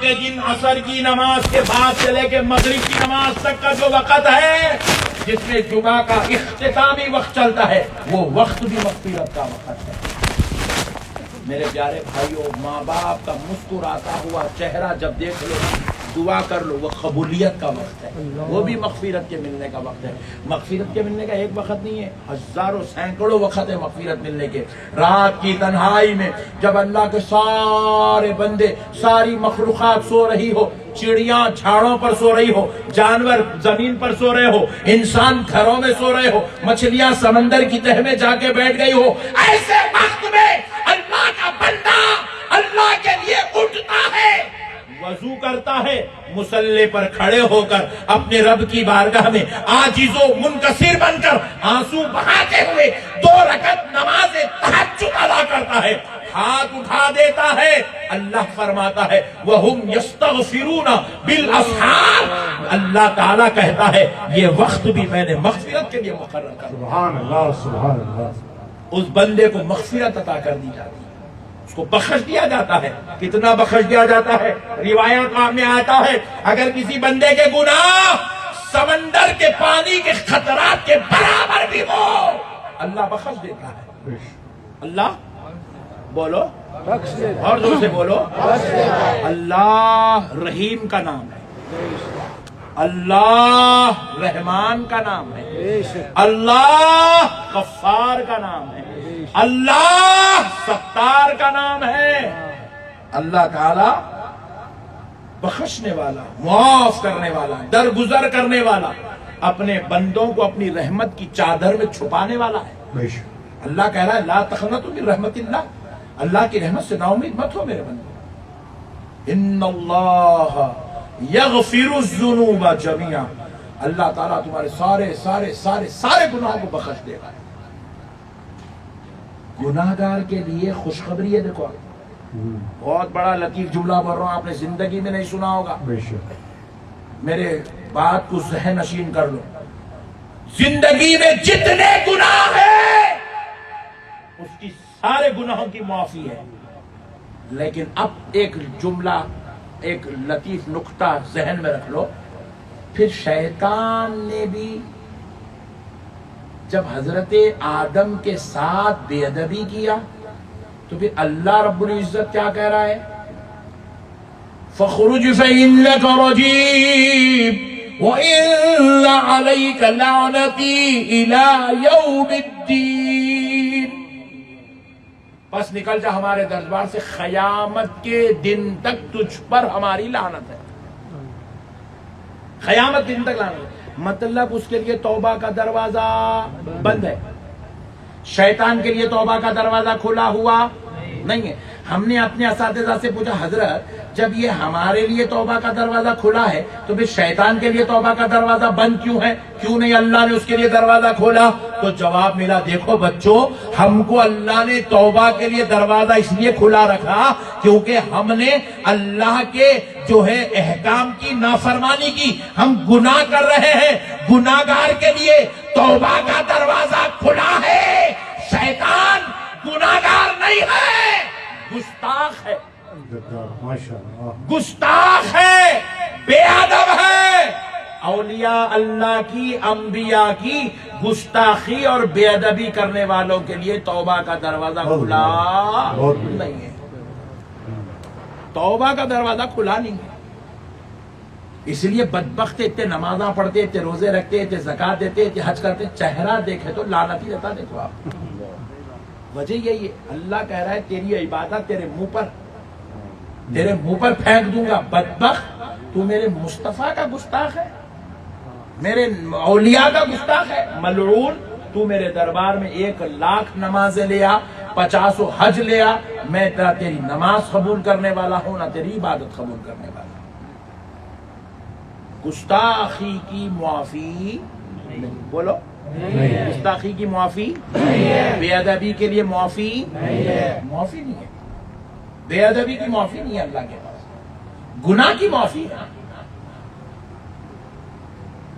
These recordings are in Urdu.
کہ جن عصر کی نماز کے بعد سے لے کے مغرب کی نماز تک کا جو وقت ہے جس میں جمعہ کا اختتامی وقت چلتا ہے وہ وقت بھی مغفرت کا وقت ہے۔ میرے پیارے بھائیوں، ماں باپ کا مسکراتا ہوا چہرہ جب دیکھ لو دعا کر لو، وہ قبولیت کا وقت ہے، وہ بھی مغفرت کے ملنے کا وقت ہے۔ مغفرت کے ملنے کا ایک وقت نہیں ہے، ہزاروں سینکڑوں وقت ہے مغفرت ملنے کے۔ رات کی تنہائی میں جب اللہ کے سارے بندے، ساری مخلوقات سو رہی ہو، چڑیاں جھاڑوں پر سو رہی ہو، جانور زمین پر سو رہے ہو، انسان گھروں میں سو رہے ہو، مچھلیاں سمندر کی تہ میں جا کے بیٹھ گئی ہو، ایسے وقت میں اللہ کا بندہ اللہ کے لیے اٹھتا ہے، وضو کرتا ہے، مصلی پر کھڑے ہو کر اپنے رب کی بارگاہ میں عاجز و منکسر بن کر آنسو بہاتے ہوئے 2 رکعت نماز تہجد ادا کرتا ہے، ہاتھ اٹھا دیتا ہے، اللہ فرماتا ہے وَهُمْ يَسْتَغْفِرُونَ بِالْأَسْحَارِ، اللہ تعالیٰ کہتا ہے یہ وقت بھی میں نے مغفرت کے لیے مقرر کر دیا۔ سبحان اللہ، سبحان اللہ۔ اس بندے کو مغفرت عطا کر دی جاتی ہے، اس کو بخش دیا جاتا ہے۔ کتنا بخش دیا جاتا ہے؟ روایات میں آتا ہے اگر کسی بندے کے گناہ سمندر کے پانی کے خطرات کے برابر بھی ہو اللہ بخش دیتا ہے۔ اللہ بولو اور زور سے بولو، اللہ رحیم کا نام ہے، اللہ رحمان کا نام ہے، اللہ غفار کا نام ہے، اللہ ستار کا نام ہے۔ اللہ تعالی بخشنے والا، معاف کرنے والا، درگزر کرنے والا، اپنے بندوں کو اپنی رحمت کی چادر میں چھپانے والا ہے۔ اللہ کہہ رہا ہے لا تقنطوا من رحمت اللہ، اللہ کی رحمت سے نا امید مت ہو میرے بندے۔ ان اللہ یغفر الذنوب جميعا، اللہ تعالیٰ تمہارے سارے سارے سارے سارے گناہوں کو بخش دے گا۔ گناہگار کے لیے خوشخبری ہے، دیکھو بہت بڑا لطیف جملہ بول رہا ہوں، آپ نے زندگی میں نہیں سنا ہوگا، میرے بات کو ذہن نشین کر لو۔ زندگی میں جتنے گناہ ہیں اس کی سارے گناہوں کی معافی ہے، لیکن اب ایک جملہ، ایک لطیف نکتہ ذہن میں رکھ لو، پھر شیطان نے بھی جب حضرت آدم کے ساتھ بے ادبی کیا تو پھر اللہ رب العزت کیا کہہ رہا ہے؟ فَخْرُجْ فَإِنَّكَ رَجِيمٌ وَإِنَّ عَلَيْكَ لَعْنَتِي إِلَى يَوْمِ الدِّينِ، بس نکل جا ہمارے دربار سے، قیامت کے دن تک تجھ پر ہماری لعنت ہے، قیامت دن تک لعنت ہے۔ مطلب اس کے لیے توبہ کا دروازہ بند ہے، شیطان کے لیے توبہ کا دروازہ کھلا ہوا نہیں ہے۔ ہم نے اپنے اساتذہ سے پوچھا حضرت جب یہ ہمارے لیے توبہ کا دروازہ کھلا ہے تو پھر شیطان کے لیے توبہ کا دروازہ بند کیوں ہے؟ کیوں نہیں اللہ نے اس کے لیے دروازہ کھولا؟ تو جواب ملا دیکھو بچوں، ہم کو اللہ نے توبہ کے لیے دروازہ اس لیے کھلا رکھا کیونکہ ہم نے اللہ کے جو ہے احکام کی نافرمانی کی، ہم گناہ کر رہے ہیں، گناہگار کے لیے توبہ کا دروازہ کھلا ہے، شیطان گناہگار نہیں ہے، گستاخ ہے، گستاخ ہے، بے ادب ہے۔ اولیاء اللہ کی، انبیاء کی گستاخی اور بے ادبی کرنے والوں کے لیے توبہ کا دروازہ کھلا نہیں ہے، توبہ کا دروازہ کھلا نہیں ہے۔ اس لیے بدبخت اتنے نمازاں پڑھتے، اتنے روزے رکھتے، اتنے زکات دیتے، اتنے حج کرتے، چہرہ دیکھے تو لعنت ہی رہتا۔ دیکھو آپ، وجہ یہی ہے، اللہ کہہ رہا ہے تیری عبادت تیرے منہ پر پھینک دوں گا، بدبخت تو میرے مصطفیٰ کا گستاخ ہے، میرے اولیاء کا گستاخ ہے، ملعون تو میرے دربار میں 1,00,000 نمازیں لیا، 50 حج لیا، میں نہ تیری نماز قبول کرنے والا ہوں نہ تیری عبادت قبول کرنے والا ہوں۔ گستاخی کی معافی نہیں، بولو گستاخی کی معافی بے ادبی کے لیے معافی معافی نہیں ہے، بے ادبی کی معافی نہیں ہے اللہ کے پاس، گناہ کی معافی ہے۔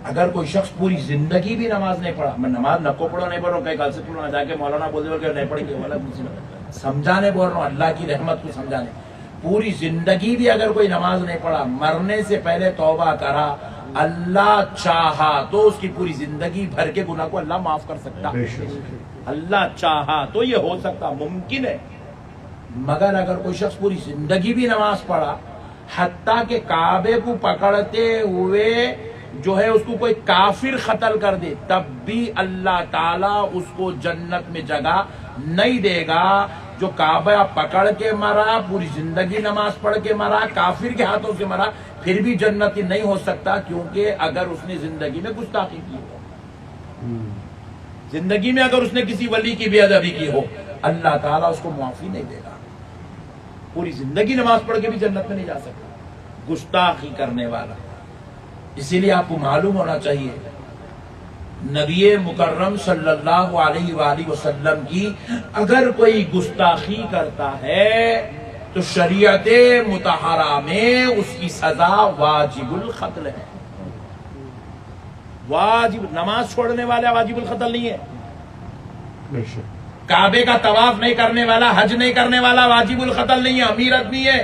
اگر کوئی شخص پوری زندگی بھی نماز نہیں پڑھا، میں نماز نکو پڑھو نہیں پڑھ رہا ہوں، کئی کل سے پڑھو نہ جا کے مولانا بول دے کہ نہیں پڑھیں گے، سمجھانے بول رہا ہوں، اللہ کی رحمت کو سمجھانے، پوری زندگی بھی اگر کوئی نماز نہیں پڑھا، مرنے سے پہلے توبہ کرا، اللہ چاہا تو اس کی پوری زندگی بھر کے گناہ کو اللہ معاف کر سکتا، اللہ چاہا تو یہ ہو سکتا، ممکن ہے۔ مگر اگر کوئی شخص پوری زندگی بھی نماز پڑھا، حتیٰ کہ کعبے کو پکڑتے ہوئے جو ہے اس کو کوئی کافر قتل کر دے، تب بھی اللہ تعالیٰ اس کو جنت میں جگہ نہیں دے گا۔ جو کعبہ پکڑ کے مرا، پوری زندگی نماز پڑھ کے مرا، کافر کے ہاتھوں سے مرا، پھر بھی جنتی نہیں ہو سکتا، کیونکہ اگر اس نے زندگی میں گستاخی کی ہو، زندگی میں اگر اس نے کسی ولی کی بے ادبی کی ہو، اللہ تعالیٰ اس کو معافی نہیں دے گا۔ پوری زندگی نماز پڑھ کے بھی جنت میں نہیں جا سکتا گستاخی کرنے والا۔ اسی لیے آپ کو معلوم ہونا چاہیے، نبی مکرم صلی اللہ علیہ وآلہ وسلم کی اگر کوئی گستاخی کرتا ہے تو شریعت مطہرہ میں اس کی سزا واجب القتل ہے۔ واجب، نماز چھوڑنے والا واجب القتل نہیں ہے، کعبے کا طواف نہیں کرنے والا، حج نہیں کرنے والا واجب القتل نہیں ہے، امیر آدمی ہے،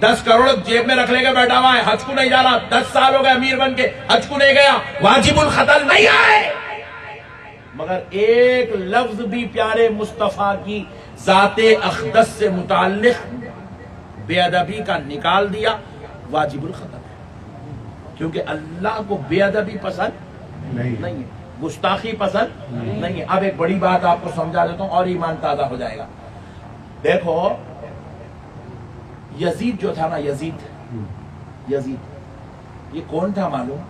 10 کروڑ جیب میں رکھ لے کے بیٹھا ہوا ہے، حج کو نہیں جا رہا، 10 سال ہو گئے امیر بن کے، حج کو نہیں گیا، واجب القتل نہیں ہے۔ مگر ایک لفظ بھی پیارے مصطفیٰ کی ذات اقدس سے متعلق بے ادبی کا نکال دیا، واجب القتل ہے، کیونکہ اللہ کو بے ادبی پسند نہیں ہے، گستاخی پسند نہیں ہے۔ اب ایک بڑی بات آپ کو سمجھا دیتا ہوں اور ایمان تازہ ہو جائے گا۔ دیکھو یزید جو تھا نا، یزید یہ کون تھا معلوم؟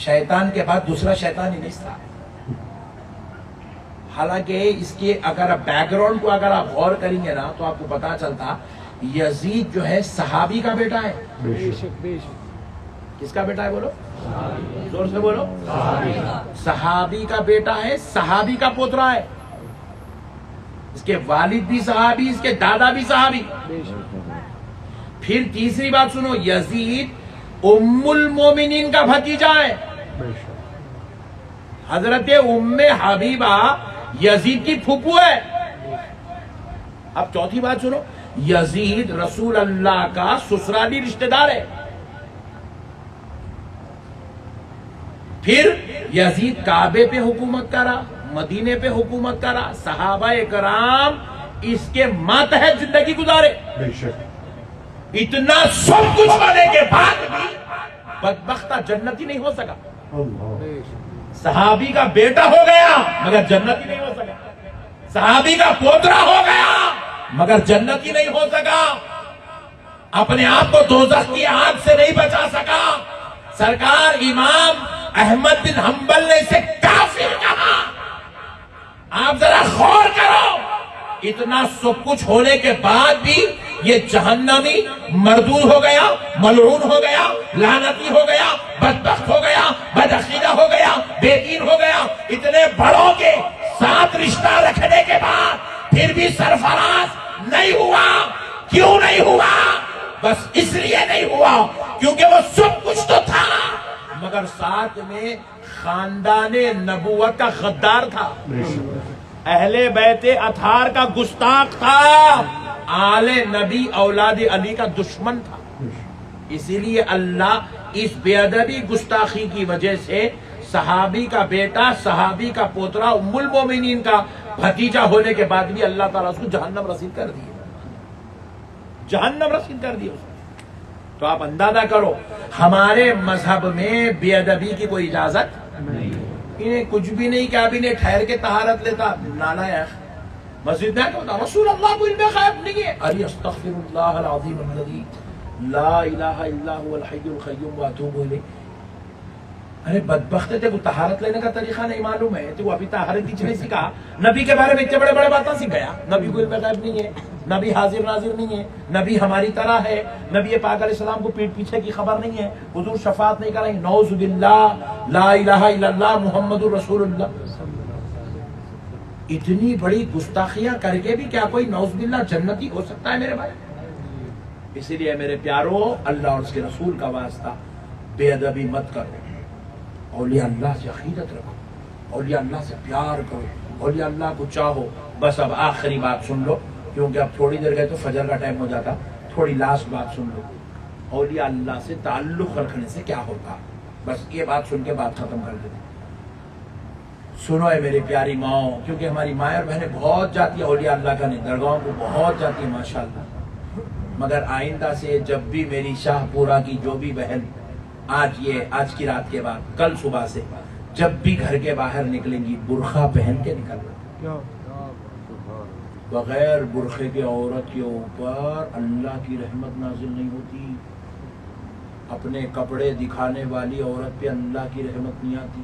شیطان کے بعد دوسرا شیطان ہی نہیں تھا۔ حالانکہ اس کے اگر بیک گراؤنڈ کو اگر آپ غور کریں گے نا تو آپ کو پتا چلتا یزید جو ہے صحابی کا بیٹا ہے۔ کس کا بیٹا ہے بولو؟ زور سے بولو۔ صحابی کا بیٹا ہے، صحابی کا پوترا ہے، اس کے والد بھی صحابی، اس کے دادا بھی صحابی۔ پھر تیسری بات سنو، یزید ام المومنین کا بھتیجا ہے، حضرت ام حبیبہ یزید کی پھوپھو ہے۔ اب چوتھی بات سنو، یزید رسول اللہ کا سسرالی رشتہ دار ہے۔ پھر یزید کعبے پہ حکومت کرا، مدینے پہ حکومت کرا، صحابہ کرام اس کے ماتحت زندگی گزارے۔ اتنا سب کچھ ہونے کے بعد بھی بدبختہ جنتی نہیں ہو سکا۔ صحابی کا بیٹا ہو گیا مگر جنتی نہیں ہو سکا، صحابی کا پوترا ہو گیا مگر جنتی نہیں ہو سکا، اپنے آپ کو دوزخ کی آگ سے نہیں بچا سکا۔ سرکار امام احمد بن حنبل نے اسے کافر کہا۔ آپ ذرا غور کرو، اتنا سب کچھ ہونے کے بعد بھی یہ جہنمی مردود ہو گیا، ملعون ہو گیا، لعنتی ہو گیا، بدبخت ہو گیا، بدعقیدہ ہو گیا، بے دین ہو گیا۔ اتنے بڑوں کے ساتھ رشتہ رکھنے کے بعد پھر بھی سرفراز نہیں ہوا۔ کیوں نہیں ہوا؟ بس اس لیے نہیں ہوا کیونکہ وہ سب کچھ تو تھا مگر ساتھ میں خاندان نبوت کا غدار تھا، اہل بیت اطہار کا گستاخ تھا، آل نبی اولاد علی کا دشمن تھا۔ اسی لیے اللہ اس بے ادبی گستاخی کی وجہ سے صحابی کا بیٹا، صحابی کا پوترا، ام المومنین کا بھتیجا ہونے کے بعد بھی اللہ تعالیٰ اس کو جہنم رسید کر دیا، جہنم رسید کر دیا اس کو۔ تو آپ اندازہ کرو ہمارے مذہب میں بے ادبی کی کوئی اجازت نہیں، انہیں کچھ بھی نہیں کہ اب انہیں ٹھہر کے طہارت لیتا، نانا ہے مسجد میں کہتا رسول اللہ کو علم غیب نہیں ہے، ارے استغفر اللہ العظیم الذی لا الہ الا هو الحی القیوم واتوب الیہ۔ ارے بدبخت ہے، کو طہارت لینے کا طریقہ نہیں معلوم ہے، تو ابھی طہارت ہی نہیں سیکھا، نبی کے بارے میں اتنے بڑے بڑے باتیں سیکھ گیا، نبی کو علم غیب نہیں ہے، نبی حاضر ناظر نہیں ہے، نبی ہماری طرح ہے، نبی پاک علیہ السلام کو پیٹ پیچھے کی خبر نہیں ہے، حضور شفاعت نہیں کریں، نعوذ باللہ، لا الہ الا اللہ محمد رسول اللہ۔ اتنی بڑی گستاخیاں کر کے بھی کیا کوئی نعوذ باللہ جنتی ہو سکتا ہے میرے بھائی؟ اسی لیے میرے پیارو، اللہ اور اس کے رسول کا واسطہ بے ادبی مت کرو، اولیاء اللہ سے عقیدت رکھو، اولیاء اللہ سے پیار کرو، اولیاء اللہ کو چاہو۔ بس اب آخری بات سن لو کیونکہ اب تھوڑی دیر گئے تو فجر کا ٹائم ہو جاتا، تھوڑی لاسٹ بات سن لو، اولیاء اللہ سے تعلق رکھنے سے کیا ہوتا، بس یہ بات سن کے بات ختم کر دیتے۔ سنو اے میری پیاری ماں، کیونکہ ہماری مائیں اور بہنیں بہت جاتی ہیں اولیاء اللہ کا درگاہوں کو، بہت جاتی ہیں ماشاءاللہ، مگر آئندہ سے جب بھی میری شاہ پورا کی جو بھی بہن آج کی رات کے بعد کل صبح سے جب بھی گھر کے باہر نکلیں گی برقع پہن کے نکلنا، بغیر برقعے کے عورت کے اوپر اللہ کی رحمت نازل نہیں ہوتی، اپنے کپڑے دکھانے والی عورت پہ اللہ کی رحمت نہیں آتی۔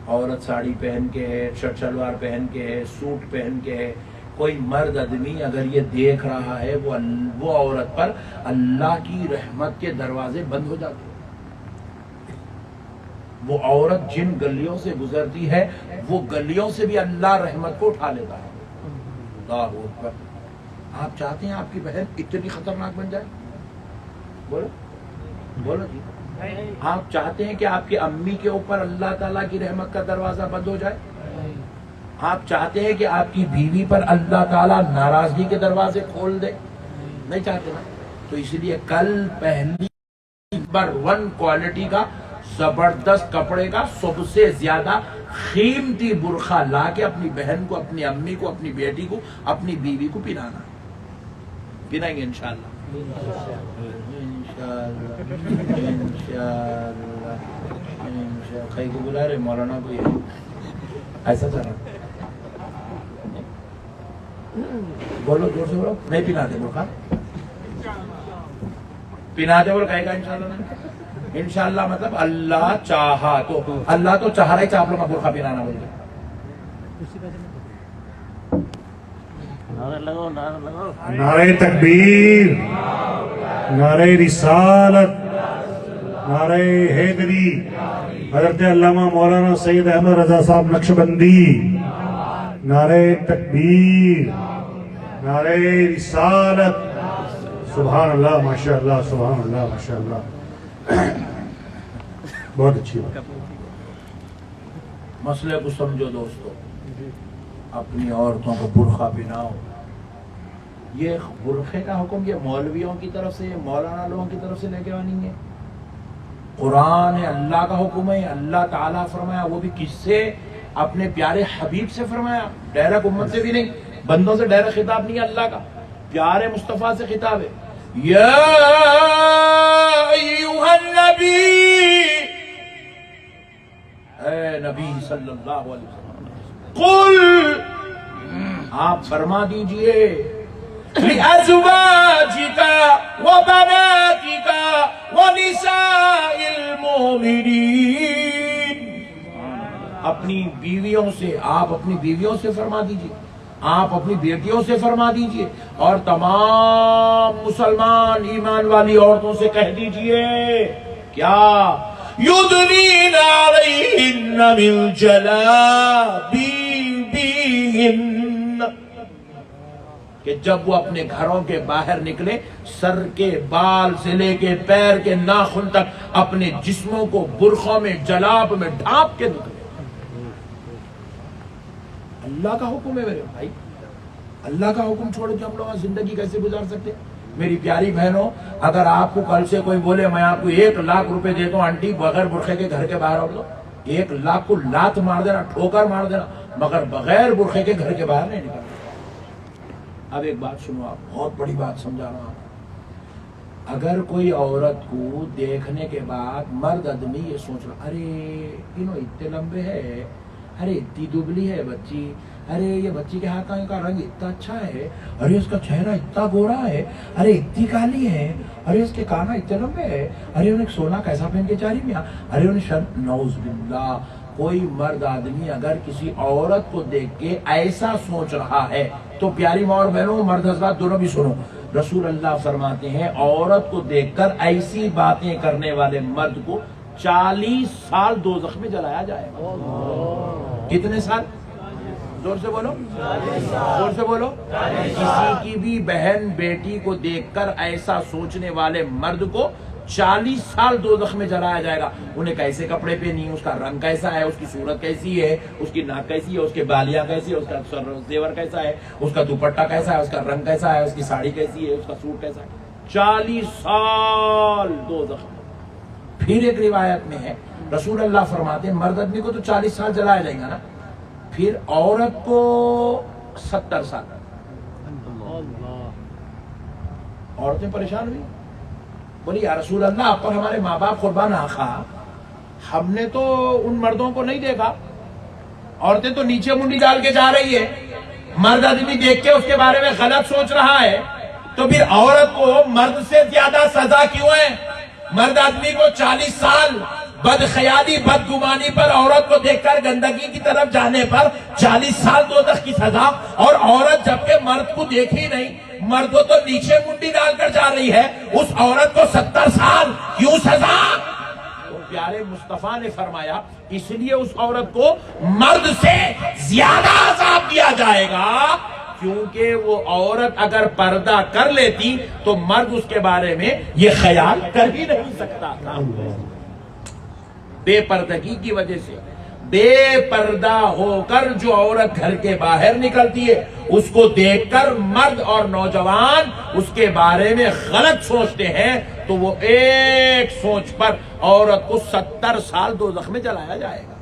عورت ساڑی پہن کے ہے، شرٹ شلوار پہن کے ہے، سوٹ پہن کے ہے، کوئی مرد آدمی اگر یہ دیکھ رہا ہے وہ عورت پر اللہ کی رحمت کے دروازے بند ہو جاتے ہیں۔ وہ عورت جن گلیوں سے گزرتی ہے وہ گلیوں سے بھی اللہ رحمت کو اٹھا لیتا ہے۔ اللہ اکبر۔ آپ چاہتے ہیں آپ کی بہن اتنی خطرناک بن جائے؟ بولو بولو جی، آپ چاہتے ہیں کہ آپ کی امی کے اوپر اللہ تعالیٰ کی رحمت کا دروازہ بند ہو جائے؟ آپ چاہتے ہیں کہ آپ کی بیوی پر اللہ تعالیٰ ناراضگی کے دروازے کھول دے؟ نہیں چاہتے نا؟ تو اس لیے کل پہلی نمبر 1 کوالٹی کا زبردست کپڑے کا سب سے زیادہ قیمتی برقع لا کے اپنی بہن کو، اپنی امی کو، اپنی بیٹی کو، اپنی بیوی کو پہنانا، پہنائیں گے انشاءاللہ انشاءاللہ۔ کئی کو بلا رہے مولانا کو، ایسا چل رہا، بولو زور سے بولو، نہیں پہناتے برقع، پہناتے بولو کہے گا انشاءاللہ نہیں؟ انشاءاللہ مطلب اللہ چاہا تو، اللہ تو چاہ رہا ہے کہ آپ لوگ کا برقع پہنانا بول کے۔ نعرہ تکبیر، نعرہ رسالت، نعرہ حیدری، حضرت علامہ مولانا سید احمد رضا صاحب نقشبندی، نعرہ تکبیر، نعرہ رسالت، سبحان اللہ ماشاءاللہ، سبحان اللہ ماشاءاللہ، بہت اچھی بات۔ مسئلے کو سمجھو دوستو، اپنی عورتوں کو برقع پہناؤ۔ یہ برقعے کا حکم یہ مولویوں کی طرف سے، مولانا لوگوں کی طرف سے لے کے نہیں ہے، قرآن ہے، اللہ کا حکم ہے، اللہ تعالیٰ فرمایا، وہ بھی کس سے؟ اپنے پیارے حبیب سے فرمایا، ڈائریکٹ امت سے بھی نہیں، بندوں سے ڈائریکٹ خطاب نہیں ہے، اللہ کا پیارے مصطفیٰ سے خطاب ہے۔ یا ایھا النبی، اے نبی صلی اللہ علیہ وسلم، قل، آپ فرما دیجئے، لأزواجك وبناتك ونساء المؤمنین، اپنی بیویوں سے، آپ اپنی بیویوں سے فرما دیجئے، آپ اپنی بیٹیوں سے فرما دیجئے، اور تمام مسلمان ایمان والی عورتوں سے کہہ دیجئے کیا؟ یدنین علیہن من جلابیبہن، کہ جب وہ اپنے گھروں کے باہر نکلے سر کے بال سے لے کے پیر کے ناخن تک اپنے جسموں کو برقعوں میں، جلاب میں ڈھانپ کے نکلے۔ اللہ کا حکم ہے میرے بھائی، اللہ کا حکم چھوڑ کے ہم لوگ زندگی کیسے گزار سکتے؟ میری پیاری بہنوں، اگر آپ کو کل سے کوئی بولے میں آپ کو 1 لاکھ روپے دیتا ہوں آنٹی بغیر برقعے کے گھر کے باہر آؤ، 1 لاکھ کو لات مار دینا، ٹھوکر مار دینا، مگر بغیر برقعے کے گھر کے باہر نہیں نکلنا۔ اب ایک بات سنو، آپ بہت بڑی بات سمجھا رہا ہوں، اگر کوئی عورت کو دیکھنے کے بعد مرد آدمی یہ سوچ رہا، ارے انہوں اتنے لمبے ہے، ارے اتنی دبلی ہے بچی، ارے یہ بچی کے ہاتھوں کا رنگ اتنا اچھا ہے، ارے اس کا چہرہ اتنا گورا ہے، ارے اتنی کالی ہے، ارے اس کے کانا اتنے لمبے ہے، ارے انہیں سونا کیسا پہن کے چاری میاں، ارے انہیں نعوذ باللہ۔ کوئی مرد آدمی اگر کسی عورت کو دیکھ کے ایسا سوچ رہا ہے تو پیاری ماں اور بہنوں، مرد حضرات دونوں بھی سنو، رسول اللہ فرماتے ہیں عورت کو دیکھ کر ایسی باتیں کرنے والے مرد کو 40 سال دوزخ میں جلایا جائے گا۔ کتنے سال؟ زور سے بولو، زور سے بولو۔ کسی کی بھی بہن بیٹی کو دیکھ کر ایسا سوچنے والے مرد کو 40 سال دوزخ میں جلایا جائے گا. انہیں کیسے کپڑے پہنی، اس کا رنگ کیسا ہے، اس کی صورت کیسی ہے، اس کی ناک کیسی ہے، اس کے بالیاں کیسی ہے، اس کا زیور کیسا ہے، اس کا دوپٹہ کیسا ہے، اس کا رنگ کیسا ہے، اس کی ساڑی کیسی ہے، اس کا سوٹ کیسا ہے. 40 سال دوزخ میں. پھر ایک روایت میں ہے رسول اللہ فرماتے ہیں مرد آدمی کو تو 40 سال جلایا جائے گا نا، پھر عورت کو 70 سال. عورتیں پریشان ہوئی، بولی یا رسول اللہ آپ پر ہمارے ماں باپ قربان آقا، ہم نے تو ان مردوں کو نہیں دیکھا، عورتیں تو نیچے منڈی ڈال کے جا رہی ہے، مرد آدمی دیکھ کے اس کے بارے میں غلط سوچ رہا ہے، تو پھر عورت کو مرد سے زیادہ سزا کیوں ہے؟ مرد آدمی کو 40 سال بد خیالی بدگمانی پر، عورت کو دیکھ کر گندگی کی طرف جانے پر 40 سال دوزخ کی سزا، اور عورت جبکہ مرد کو دیکھی نہیں، مرد کو تو نیچے منڈی ڈال کر جا رہی ہے، اس عورت کو 70 سال کیوں سزا؟ تو پیارے مصطفیٰ نے فرمایا اس لیے اس عورت کو مرد سے زیادہ عذاب دیا جائے گا، کیونکہ وہ عورت اگر پردہ کر لیتی تو مرد اس کے بارے میں یہ خیال کر ہی نہیں سکتا تھا. بے پردگی کی وجہ سے، بے پردہ ہو کر جو عورت گھر کے باہر نکلتی ہے، اس کو دیکھ کر مرد اور نوجوان اس کے بارے میں غلط سوچتے ہیں، تو وہ ایک سوچ پر عورت کو 70 سال دوزخ میں جلایا جائے گا.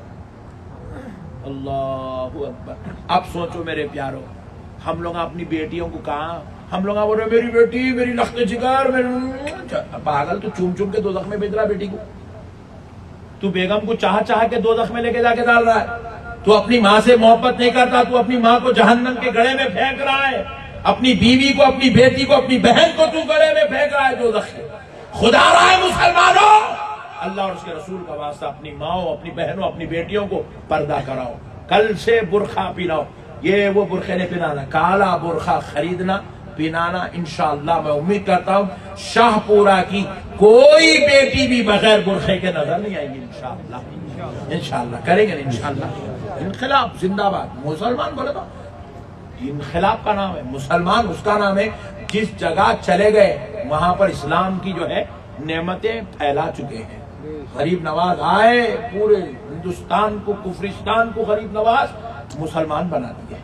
اللہ اکبر. اب سوچو میرے پیارو، ہم لوگ اپنی بیٹیوں کو کہاں، ہم لوگ بول رہے میری بیٹی، میری لخت جگر، پاگل تو چوم چوم کے دوزخ میں بھیج رہا بیٹی کو. تو بیگم کو چاہ چاہ کے دوزخ میں لے کے جا کے ڈال رہا ہے. تو اپنی ماں سے محبت نہیں کرتا، تو اپنی ماں کو جہنم کے گڑھے میں پھینک رہا ہے. اپنی بیوی کو، اپنی بیٹی کو، اپنی بہن کو تو گڑھے میں پھینک رہا ہے دوزخ کے. خدا رہا ہے مسلمانوں، اللہ اور اس کے رسول کا واسطہ اپنی ماں، اپنی بہنوں، اپنی بیٹیوں کو پردہ کراؤ. کل سے برقع پہناؤ. یہ وہ برقعے نے پہنانا، کالا برقع خریدنا پہنانا. انشاءاللہ میں امید کرتا ہوں شاہ پورا کی کوئی بیٹی بھی بغیر برقعے کے نظر نہیں آئے گی. انشاءاللہ کریں گے انشاءاللہ. انقلاب زندہ باد. مسلمان بولے تو انقلاب کا نام ہے، مسلمان اس کا نام ہے جس جگہ چلے گئے وہاں پر اسلام کی جو ہے نعمتیں پھیلا چکے ہیں. غریب نواز آئے، پورے ہندوستان کو، کفرستان کو غریب نواز مسلمان بنا دیے.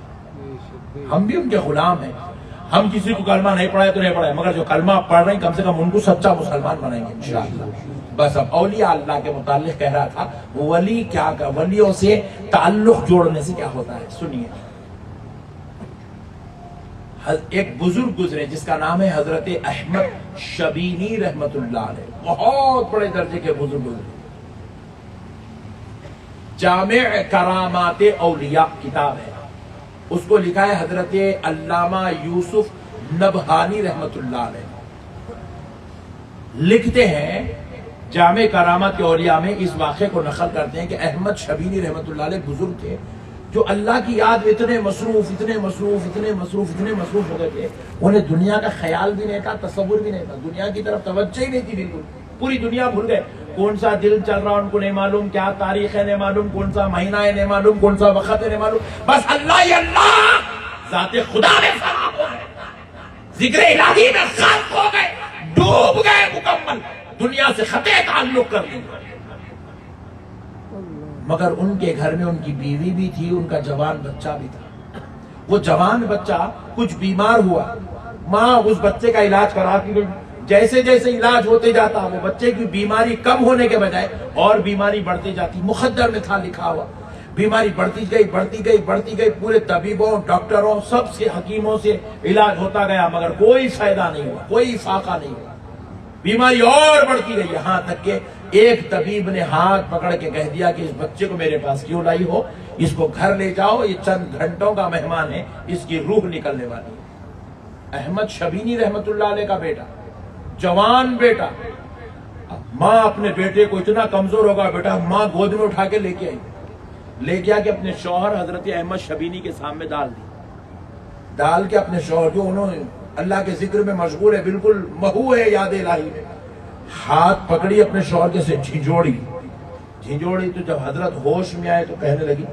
ہم بھی ان کے غلام ہیں. ہم کسی کو کلمہ نہیں پڑھائے تو نہیں پڑھائے، مگر جو کلمہ پڑھ رہے ہیں کم سے کم ان کو سچا مسلمان بنائیں گے انشاءاللہ. بس اب اولیاء اللہ کے متعلق کہہ رہا تھا، ولی کیا، ولیوں سے تعلق جوڑنے سے کیا ہوتا ہے. سنیے، ایک بزرگ گزرے جس کا نام ہے حضرت احمد شبینی رحمت اللہ علیہ. بہت بڑے درجے کے بزرگ گزرے. جامع کرامات اولیاء کتاب ہے، اس کو لکھا ہے حضرت علامہ یوسف نبہانی رحمت اللہ علیہ. لکھتے ہیں جامع کرامات اولیاء میں اس واقعے کو نقل کرتے ہیں کہ احمد شبینی رحمت اللہ علیہ بزرگ تھے جو اللہ کی یاد میں اتنے مصروف ہو گئے تھے، انہیں دنیا کا خیال بھی نہیں تھا، تصور بھی نہیں تھا، دنیا کی طرف توجہ ہی نہیں تھی بالکل. پوری دنیا بھول گئے. کون سا دل چل رہا ان کو نہیں معلوم، کیا تاریخ ہے نہیں معلوم، کون سا مہینہ ہے نہیں معلوم، کون سا وقت ہے نہیں معلوم. بس اللہ ہی اللہ، ذات خدا میں فنا ہو گئے، ذکر الہی میں غرق ہو گئے، ڈوب گئے مکمل، دنیا سے قطع تعلق کر دیا. مگر ان کے گھر میں ان کی بیوی بھی تھی، ان کا جوان بچہ بھی تھا. وہ جوان بچہ کچھ بیمار ہوا، ماں اس بچے کا علاج کراتی گئی. جیسے جیسے علاج ہوتے جاتا وہ بچے کی بیماری کم ہونے کے بجائے اور بیماری بڑھتی جاتی. مخدر میں تھا لکھا ہوا، بیماری بڑھتی گئی. پورے طبیبوں، ڈاکٹروں، سب سے، حکیموں سے علاج ہوتا گیا مگر کوئی فائدہ نہیں ہوا، کوئی فاقہ نہیں ہوا. بیماری اور بڑھتی گئی، یہاں تک کہ ایک طبیب نے ہاتھ پکڑ کے کہہ دیا کہ اس بچے کو میرے پاس کیوں لائی ہو، اس کو گھر لے جاؤ، یہ چند گھنٹوں کا مہمان ہے، اس کی روح نکلنے والی ہے. احمد شبینی رحمت اللہ علیہ کا بیٹا، جوان بیٹا. ماں اپنے بیٹے کو اتنا کمزور ہوگا بیٹا، ماں گود میں اٹھا کے لے کے آئی، لے کے آ کے اپنے شوہر حضرت احمد شبینی کے سامنے ڈال کے اپنے شوہر جو انہوں نے اللہ کے ذکر میں مشغول ہے، بالکل محو ہے یاد الہی میں، ہاتھ پکڑی اپنے شوہر کے سے جھنجھوڑی. تو جب حضرت ہوش میں آئے تو کہنے لگی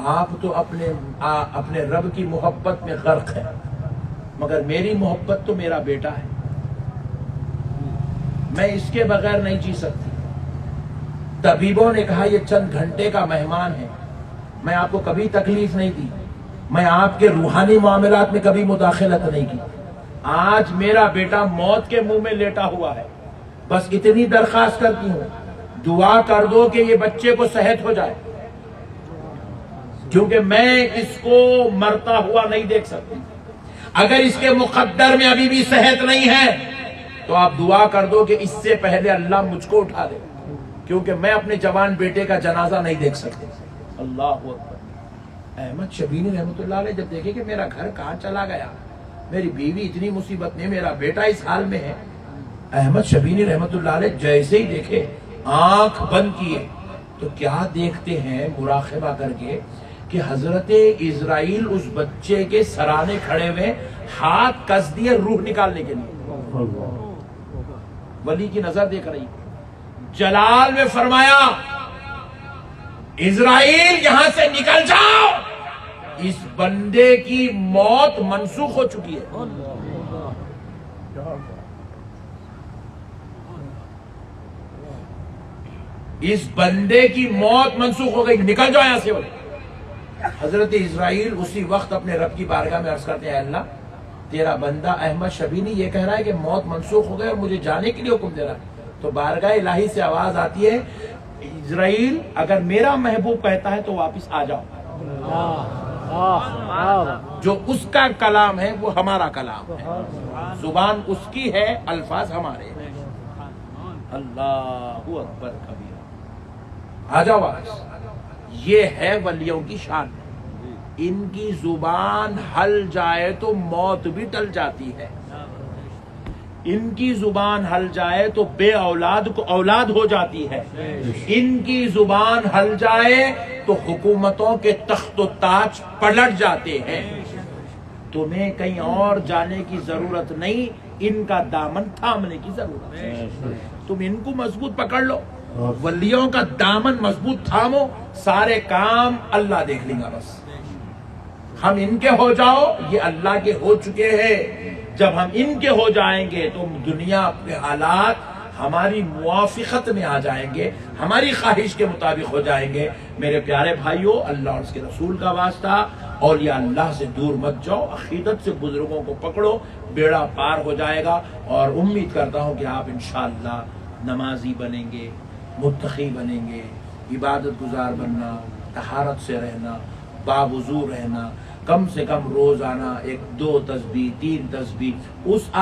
آپ تو اپنے رب کی محبت میں غرق ہیں، مگر میری محبت تو میرا بیٹا ہے. میں اس کے بغیر نہیں جی سکتی. طبیبوں نے کہا یہ چند گھنٹے کا مہمان ہے, میں آپ کو کبھی تکلیف نہیں دی, میں آپ کے روحانی معاملات میں کبھی مداخلت نہیں کی. آج میرا بیٹا موت کے منہ میں لیٹا ہوا ہے, بس اتنی درخواست کرتی ہوں, دعا کر دو کہ یہ بچے کو صحت ہو جائے, کیونکہ میں اس کو مرتا ہوا نہیں دیکھ سکتی. اگر اس کے مقدر میں ابھی بھی صحت نہیں ہے تو آپ دعا کر دو کہ اس سے پہلے اللہ مجھ کو اٹھا دے, کیونکہ میں اپنے جوان بیٹے کا جنازہ نہیں دیکھ سکتی. اللہ اکبر. احمد شبینی رحمۃ اللہ علیہ جب دیکھے کہ میرا گھر کہاں چلا گیا, میری بیوی اتنی مصیبت میں, میرا بیٹا اس حال میں ہے, احمد شبینی رحمۃ اللہ علیہ جیسے ہی دیکھے آنکھ بند کیے تو کیا دیکھتے ہیں مراقبہ کر کے کہ حضرت اسرائیل اس بچے کے سرانے کھڑے ہوئے, ہاتھ کس دیے روح نکالنے کے لیے. ولی کی نظر دیکھ رہی. جلال میں فرمایا اسرائیل یہاں سے نکل جاؤ, اس بندے کی موت منسوخ ہو چکی ہے. اس بندے کی موت منسوخ ہو گئی, نکل جاؤ یہاں سے. حضرت اسرائیل اسی وقت اپنے رب کی بارگاہ میں عرض کرتے ہیں, اللہ تیرا بندہ احمد شبینی یہ کہہ رہا ہے کہ موت منسوخ ہو گئی اور مجھے جانے کے لیے حکم دے رہا ہے. تو بارگاہ الہی سے آواز آتی ہے, اسرائیل اگر میرا محبوب کہتا ہے تو واپس آ جاؤ. جو اس کا کلام ہے وہ ہمارا کلام ہے, زبان اس کی ہے, الفاظ ہمارے ہیں. اللہ اکبر کبیرہ. آ جاؤ واپس. یہ ہے ولیوں کی شان. ان کی زبان ہل جائے تو موت بھی ٹل جاتی ہے, ان کی زبان ہل جائے تو بے اولاد کو اولاد ہو جاتی ہے, ان کی زبان ہل جائے تو حکومتوں کے تخت و تاج پلٹ جاتے ہیں. تمہیں کہیں اور جانے کی ضرورت نہیں, ان کا دامن تھامنے کی ضرورت ہے. تم ان کو مضبوط پکڑ لو, ولیوں کا دامن مضبوط تھامو, سارے کام اللہ دیکھ لیں گا. بس ہم ان کے ہو جاؤ, یہ اللہ کے ہو چکے ہیں. جب ہم ان کے ہو جائیں گے تو دنیا کے حالات ہماری موافقت میں آ جائیں گے, ہماری خواہش کے مطابق ہو جائیں گے. میرے پیارے بھائیوں, اللہ اور اس کے رسول کا واسطہ, اولیاء اللہ سے دور مت جاؤ, عقیدت سے بزرگوں کو پکڑو, بیڑا پار ہو جائے گا. اور امید کرتا ہوں کہ آپ انشاءاللہ نمازی بنیں گے, متقی بنیں گے, عبادت گزار بننا, طہارت سے رہنا, باوضو رہنا, کم سے کم روزانہ 1-2 تسبیح 3 تسبیح اس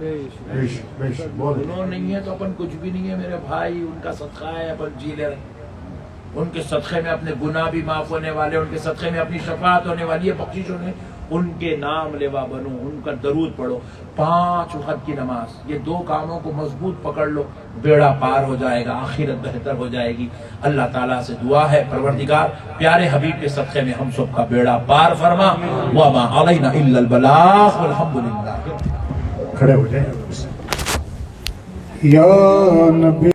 انہوں نہیں ہے تو اپن کچھ بھی نہیں ہے میرے بھائی, ان کا صدقہ ہے, اپن جی لے رہے. ان کے صدقے میں اپنے گناہ بھی معاف ہونے والے, ان کے صدقے میں اپنی شفاعت ہونے والی ہے, بخشش ہونے. ان کے نام لیوا بنو, ان کا درود پڑھو, 5 وقت کی نماز, یہ 2 کاموں کو مضبوط پکڑ لو, بیڑا پار ہو جائے گا, آخرت بہتر ہو جائے گی. اللہ تعالیٰ سے دعا ہے, پروردگار پیارے حبیب کے صدقے میں ہم سب کا بیڑا پار فرما. وما علینا الا البلاغ والحمدللہ. کھڑے ہو جائیں. یا نبی